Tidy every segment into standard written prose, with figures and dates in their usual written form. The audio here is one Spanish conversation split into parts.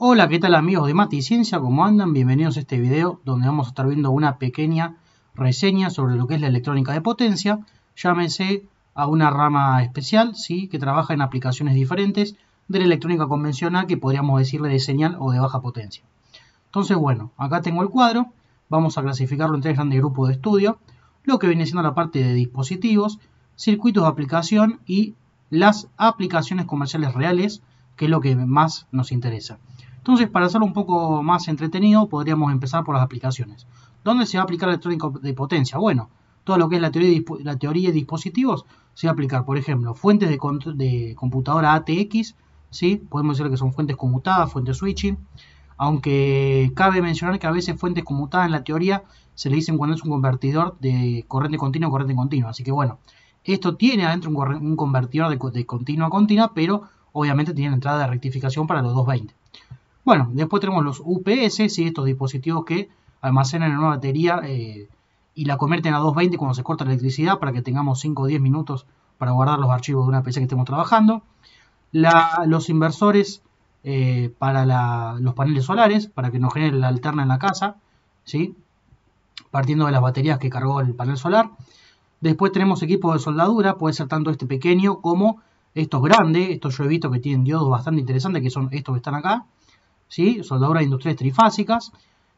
Hola, ¿qué tal amigos de Mate y Ciencia? ¿Cómo andan? Bienvenidos a este video donde vamos a estar viendo una pequeña reseña sobre lo que es la electrónica de potencia. Llámese a una rama especial, ¿sí? Que trabaja en aplicaciones diferentes de la electrónica convencional, que podríamos decirle de señal o de baja potencia. Entonces, bueno, acá tengo el cuadro. Vamos a clasificarlo en tres grandes grupos de estudio. Lo que viene siendo la parte de dispositivos, circuitos de aplicación y las aplicaciones comerciales reales, que es lo que más nos interesa. Entonces, para hacerlo un poco más entretenido, podríamos empezar por las aplicaciones. ¿Dónde se va a aplicar la electrónica de potencia? Bueno, todo lo que es la teoría de dispositivos se va a aplicar, por ejemplo, fuentes de computadora ATX, ¿sí? Podemos decir que son fuentes conmutadas, fuentes switching, aunque cabe mencionar que a veces fuentes conmutadas en la teoría se le dicen cuando es un convertidor de corriente continua a corriente continua. Así que bueno, esto tiene adentro un convertidor de continua a continua, pero obviamente tiene entrada de rectificación para los 220. Bueno, después tenemos los UPS, ¿sí? Estos dispositivos que almacenan en una batería y la convierten a 220 cuando se corta la electricidad para que tengamos 5 o 10 minutos para guardar los archivos de una PC que estemos trabajando. Los inversores para los paneles solares, para que nos genere la alterna en la casa, ¿sí? Partiendo de las baterías que cargó el panel solar. Después tenemos equipos de soldadura, puede ser tanto este pequeño como estos grandes. Estos yo he visto que tienen diodos bastante interesantes, que son estos que están acá, ¿sí? Soldaduras industriales trifásicas.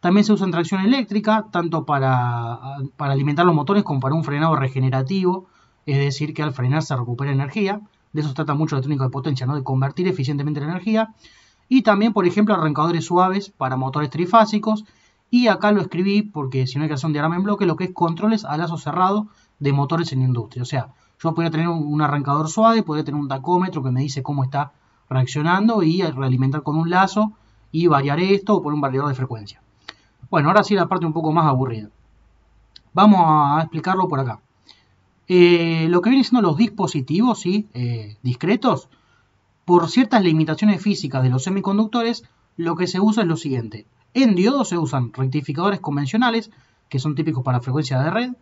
También se usa en tracción eléctrica, tanto para alimentar los motores como para un frenado regenerativo, es decir, que al frenar se recupera energía. De eso se trata mucho la electrónica de potencia, ¿no? De convertir eficientemente la energía. Y también, por ejemplo, arrancadores suaves para motores trifásicos. Y acá lo escribí porque si no hay que hacer un diagrama en bloque, lo que es controles a lazo cerrado de motores en industria. O sea, yo podría tener un arrancador suave, podría tener un tacómetro que me dice cómo está reaccionando y realimentar con un lazo y variar esto o poner un variador de frecuencia. Bueno, ahora sí la parte un poco más aburrida. Vamos a explicarlo por acá. Lo que vienen siendo los dispositivos, ¿sí? Discretos, por ciertas limitaciones físicas de los semiconductores, lo que se usa es lo siguiente. En diodos se usan rectificadores convencionales, que son típicos para frecuencia de red,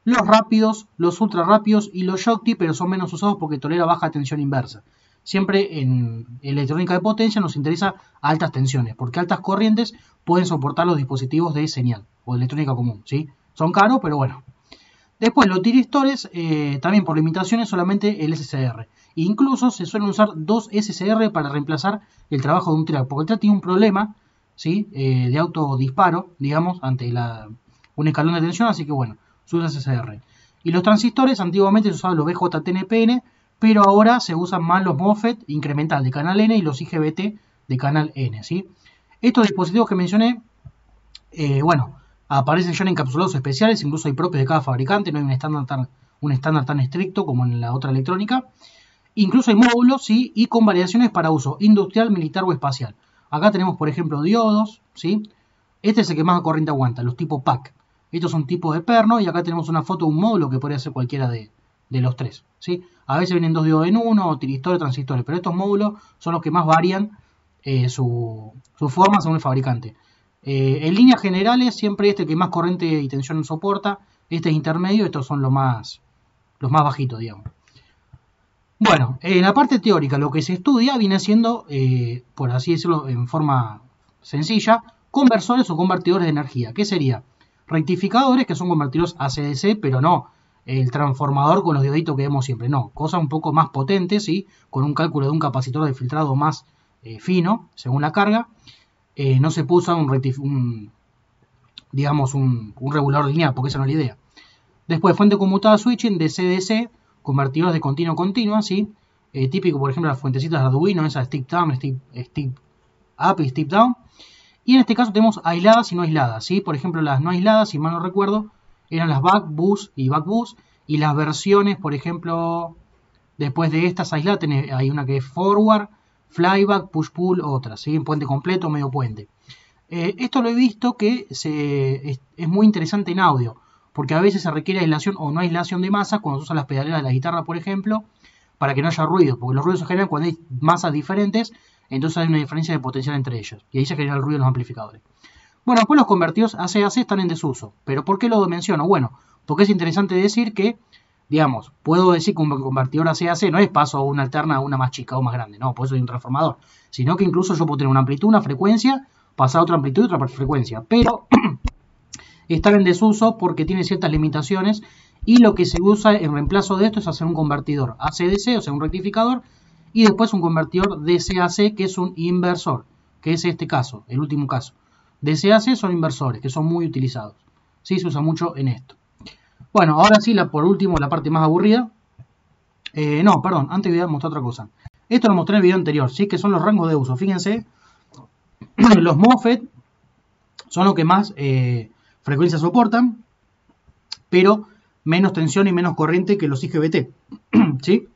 los rápidos, los ultra rápidos y los Schottky, pero son menos usados porque tolera baja tensión inversa. Siempre en electrónica de potencia nos interesa altas tensiones, porque altas corrientes pueden soportar los dispositivos de señal o de electrónica común, ¿sí? Son caros, pero bueno. Después los tiristores, también por limitaciones, solamente el SCR. Incluso se suelen usar dos SCR para reemplazar el trabajo de un TRIAC, porque el TRIAC tiene un problema, ¿sí? De autodisparo, digamos, ante un escalón de tensión, así que bueno, se usa SCR. Y los transistores, antiguamente se usaban los BJT-NPN, pero ahora se usan más los MOSFET incremental de canal N y los IGBT de canal N, ¿sí? Estos dispositivos que mencioné, bueno, aparecen ya en encapsulados especiales, incluso hay propios de cada fabricante, no hay un estándar tan estricto como en la otra electrónica. Incluso hay módulos, ¿sí? Y con variaciones para uso industrial, militar o espacial. Acá tenemos, por ejemplo, diodos, ¿sí? Este es el que más corriente aguanta, los tipo PAC. Estos son tipos de perno y acá tenemos una foto de un módulo que podría ser cualquiera de los tres, ¿sí? A veces vienen dos diodos en uno, o tiristores, transistores, pero estos módulos son los que más varían su forma según el fabricante. En líneas generales, siempre este que más corriente y tensión soporta, este es intermedio, estos son los más bajitos, digamos. Bueno, en la parte teórica lo que se estudia viene siendo, por así decirlo en forma sencilla, conversores o convertidores de energía. ¿Qué sería? Rectificadores, que son convertidores AC/DC, pero no el transformador con los dioditos que vemos siempre, no, cosas un poco más potentes, ¿sí? Con un cálculo de un capacitor de filtrado más fino, según la carga. No se puso un regulador lineal, porque esa no es la idea. Después, fuente conmutada switching, DC-DC, convertidores de continuo a continua, ¿sí? Típico, por ejemplo, las fuentecitas de Arduino, esa step down, step up y step down. Y en este caso tenemos aisladas y no aisladas, ¿sí? Por ejemplo, las no aisladas, si mal no recuerdo, eran las back bus y back bus. Y las versiones, por ejemplo, después de estas aisladas, hay una que es forward, flyback, push-pull, otra, ¿sí? Puente completo, medio puente. Esto lo he visto que es muy interesante en audio, porque a veces se requiere aislación o no aislación de masa cuando se usan las pedaleras de la guitarra, por ejemplo, para que no haya ruido, porque los ruidos se generan cuando hay masas diferentes, entonces hay una diferencia de potencial entre ellas, y ahí se genera el ruido en los amplificadores. Bueno, después los convertidos AC-AC están en desuso, pero ¿por qué lo menciono? Bueno, porque es interesante decir que digamos, puedo decir que un convertidor AC-AC no es paso a una alterna a una más chica o más grande, no, por eso hay un transformador, sino que incluso yo puedo tener una amplitud, una frecuencia, pasar a otra amplitud y otra frecuencia, pero están en desuso porque tiene ciertas limitaciones y lo que se usa en reemplazo de esto es hacer un convertidor AC-DC, o sea, un rectificador, y después un convertidor DC-AC, que es un inversor, que es este caso, el último caso. DC-AC son inversores, que son muy utilizados. Sí, se usa mucho en esto. Bueno, ahora sí, por último, la parte más aburrida. No, perdón, antes voy a mostrar otra cosa. Esto lo mostré en el video anterior, ¿sí? Que son los rangos de uso. Fíjense, los MOSFET son los que más frecuencias soportan, pero menos tensión y menos corriente que los IGBT. ¿Sí?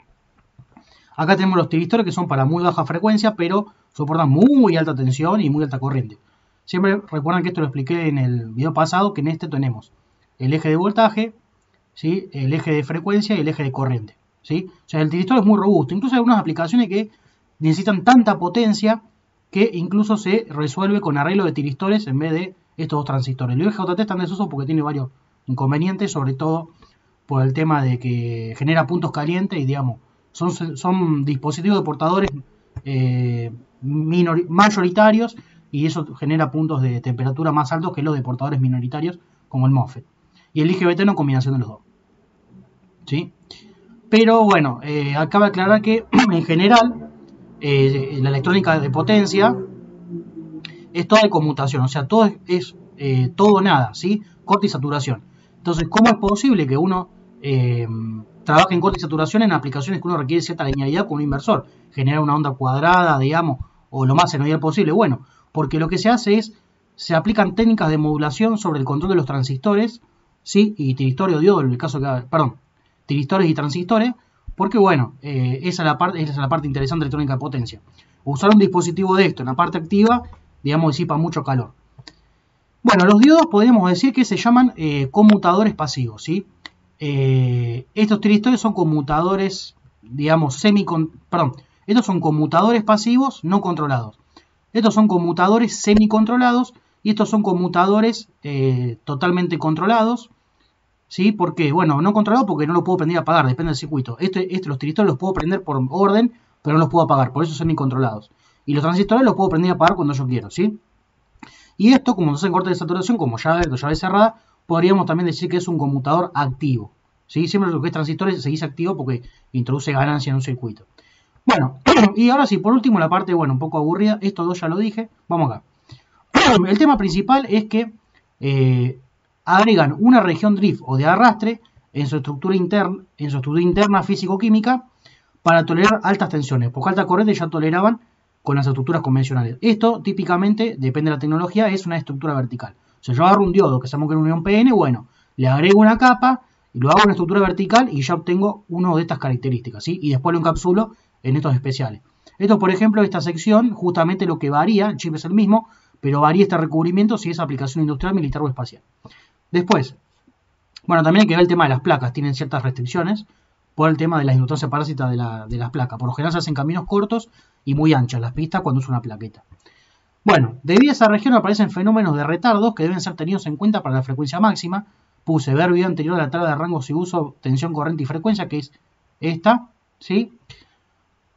Acá tenemos los tiristores que son para muy baja frecuencia, pero soportan muy alta tensión y muy alta corriente. Siempre recuerdan que esto lo expliqué en el video pasado, que en este tenemos el eje de voltaje, ¿sí? El eje de frecuencia y el eje de corriente. ¿Sí? O sea, el tiristor es muy robusto. Incluso hay algunas aplicaciones que necesitan tanta potencia que incluso se resuelve con arreglo de tiristores en vez de estos dos transistores. El VJT está en desuso porque tiene varios inconvenientes, sobre todo por el tema de que genera puntos calientes y, digamos, son dispositivos de portadores mayoritarios y eso genera puntos de temperatura más altos que los de portadores minoritarios como el MOSFET. Y el IGBT no, combinación de los dos. ¿Sí? Pero bueno, acaba de aclarar que en general la electrónica de potencia es toda de conmutación, o sea, todo es todo o nada, ¿sí? Corte y saturación. Entonces, ¿cómo es posible que uno trabaje en corte y saturación en aplicaciones que uno requiere cierta linealidad con un inversor? Generar una onda cuadrada, digamos, o lo más senoidal posible. Bueno, porque lo que se hace es, se aplican técnicas de modulación sobre el control de los transistores, ¿sí? Y tiristores o diodos, en el caso que, perdón, tiristores y transistores, porque bueno, esa es la parte interesante de electrónica de potencia. Usar un dispositivo de esto en la parte activa, digamos, disipa mucho calor. Bueno, los diodos podríamos decir que se llaman conmutadores pasivos, ¿sí? Estos tiristores son conmutadores, digamos, estos son conmutadores pasivos no controlados. Estos son conmutadores semicontrolados y estos son conmutadores totalmente controlados. ¿Sí? ¿Por qué? Bueno, no controlado porque no lo puedo prender y apagar, depende del circuito. Los tiristores los puedo prender por orden, pero no los puedo apagar, por eso son incontrolados. Y los transistores los puedo prender y apagar cuando yo quiero, ¿sí? Y esto, como no se corte de saturación, como llave abierta o llave cerrada, podríamos también decir que es un conmutador activo. ¿Sí? Siempre lo que es transistores se dice activo porque introduce ganancia en un circuito. Bueno, y ahora sí, por último, la parte, bueno, un poco aburrida, estos dos ya lo dije, vamos acá. El tema principal es que agregan una región drift o de arrastre en su estructura interna físico-química para tolerar altas tensiones, porque alta corriente ya toleraban con las estructuras convencionales. Esto típicamente, depende de la tecnología, es una estructura vertical. O sea, yo agarro un diodo que se llama una unión PN, bueno, le agrego una capa y lo hago en una estructura vertical y ya obtengo una de estas características, ¿sí? Y después lo encapsulo en estos especiales. Esto, por ejemplo, esta sección, justamente lo que varía, el chip es el mismo, pero varía este recubrimiento si es aplicación industrial, militar o espacial. Después, bueno, también hay que ver el tema de las placas, tienen ciertas restricciones por el tema de las inductancias parásitas de las placas. Por lo general se hacen caminos cortos y muy anchos las pistas cuando usa una plaqueta. Bueno, debido a esa región aparecen fenómenos de retardos que deben ser tenidos en cuenta para la frecuencia máxima. Puse ver video anterior de la tabla de rangos y uso, tensión, corriente y frecuencia, que es esta, ¿sí?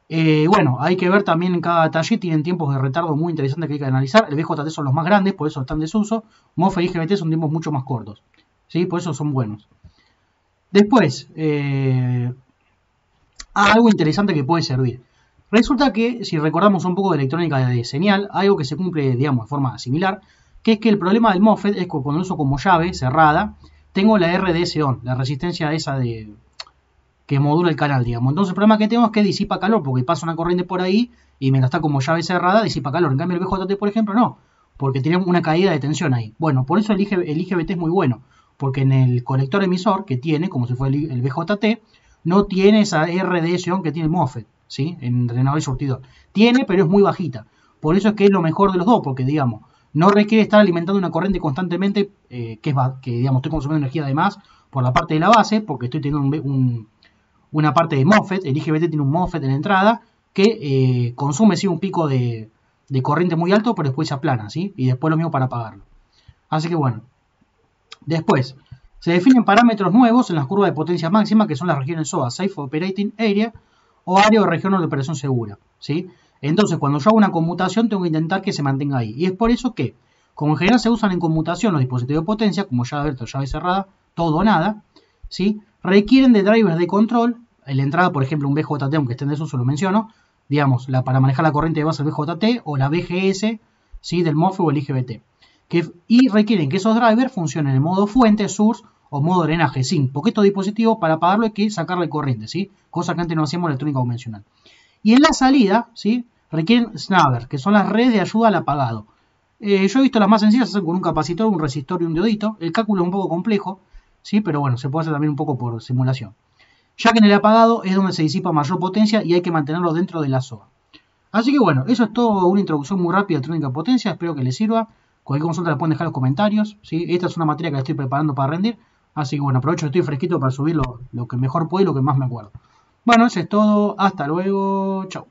Bueno, hay que ver también en cada detalle, tienen tiempos de retardo muy interesantes que hay que analizar. El VJT son los más grandes, por eso están en desuso. MOSFET y IGBT son tiempos mucho más cortos, ¿sí? Por eso son buenos. Después, algo interesante que puede servir. Resulta que, si recordamos un poco de electrónica de señal, algo que se cumple, digamos, de forma similar, que es que el problema del MOSFET es que cuando lo uso como llave cerrada, tengo la RDS-ON, la resistencia esa que modula el canal, digamos. Entonces el problema que tengo es que disipa calor, porque pasa una corriente por ahí y mientras está como llave cerrada, disipa calor. En cambio el VJT, por ejemplo, no, porque tiene una caída de tensión ahí. Bueno, por eso el IGBT es muy bueno, porque en el colector emisor que tiene, como si fuera el VJT, no tiene esa RDS-ON que tiene el MOSFET, ¿sí? En entrenador y surtidor. Tiene, pero es muy bajita. Por eso es que es lo mejor de los dos, porque, digamos, no requiere estar alimentando una corriente constantemente, que digamos, estoy consumiendo energía además por la parte de la base, porque estoy teniendo una parte de MOSFET. El IGBT tiene un MOSFET en la entrada que consume sí un pico de corriente muy alto, pero después se aplana, ¿sí? Y después lo mismo para apagarlo. Así que bueno. Después, Se definen parámetros nuevos en las curvas de potencia máxima, que son las regiones SOA, Safe Operating Area, o área o región de operación segura, ¿sí? Entonces, cuando yo hago una conmutación, tengo que intentar que se mantenga ahí. Y es por eso que, como en general se usan en conmutación los dispositivos de potencia, como llave abierta o llave cerrada, todo o nada, ¿sí? Requieren de drivers de control. En la entrada, por ejemplo, un BJT, aunque esté en desuso, lo menciono, digamos, para manejar la corriente de base del BJT o la BGS, ¿sí? Del MOSFET o el IGBT. Y requieren que esos drivers funcionen en modo fuente, source o modo drenaje, sin, porque estos dispositivos para apagarlo hay que sacarle corriente, ¿sí? Cosa que antes no hacíamos en electrónica convencional. Y en la salida, ¿sí? Requieren snubber, que son las redes de ayuda al apagado. Yo he visto las más sencillas, se hacen con un capacitor, un resistor y un diodito. El cálculo es un poco complejo, ¿sí? Pero bueno, se puede hacer también un poco por simulación. Ya que en el apagado es donde se disipa mayor potencia y hay que mantenerlo dentro de la SOA. Así que bueno, eso es todo, una introducción muy rápida a electrónica de potencia, espero que les sirva. Cualquier consulta la pueden dejar en los comentarios, ¿sí? Esta es una materia que la estoy preparando para rendir, así que bueno, aprovecho que estoy fresquito para subir lo que mejor puedo y lo que más me acuerdo. Bueno, eso es todo, hasta luego, chao.